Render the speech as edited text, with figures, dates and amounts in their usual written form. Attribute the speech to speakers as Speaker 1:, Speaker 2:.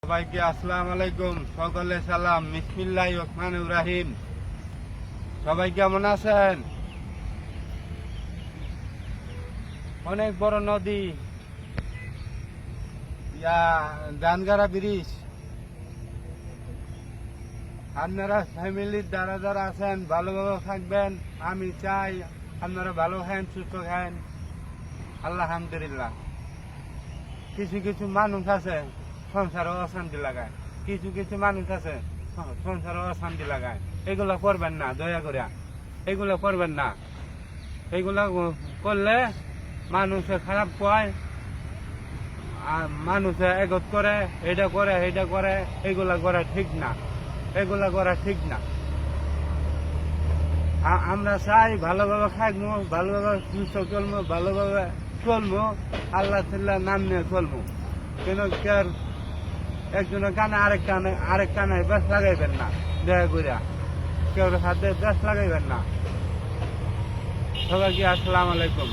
Speaker 1: সবাইকে আসসালামু আলাইকুম, সকলে সালাম, বিসমিল্লাহির রহমানির রহিম। সবাই কেমন আছেন? অনেক বড় নদী, ডানগারা ব্রিজ। আপনারা ফ্যামিলির যারা যারা আছেন ভালোভাবে থাকবেন। আমি চাই আপনারা ভালো খান, সুস্থ খান, আলহামদুলিল্লাহ। কিছু কিছু মানুষ আছে সংসারও অশান্তি লাগায়, কিছু কিছু মানুষ আছে সংসারও অশান্তি লাগায়। এগুলো করবেন না, দয়া করে এগুলো করবেন না। এগুলো করলে মানুষে খারাপ কয়, আর মানুষে এগত করে, এটা করে এটা করে। এগুলা করা ঠিক না, এগুলা করা ঠিক না। আমরা চাই ভালোভাবে খাইবো, ভালোভাবে সুস্থ চলবো, ভালোভাবে চলবো, আল্লাহ তাআলার নাম নিয়ে চলবো। কেন একজনের কানে আরেক কানে বেশ লাগাইবেন না, দয়া করিয়া কেউ হাতে বেশ লাগাইবেন না। সবাইকে আসসালামু আলাইকুম।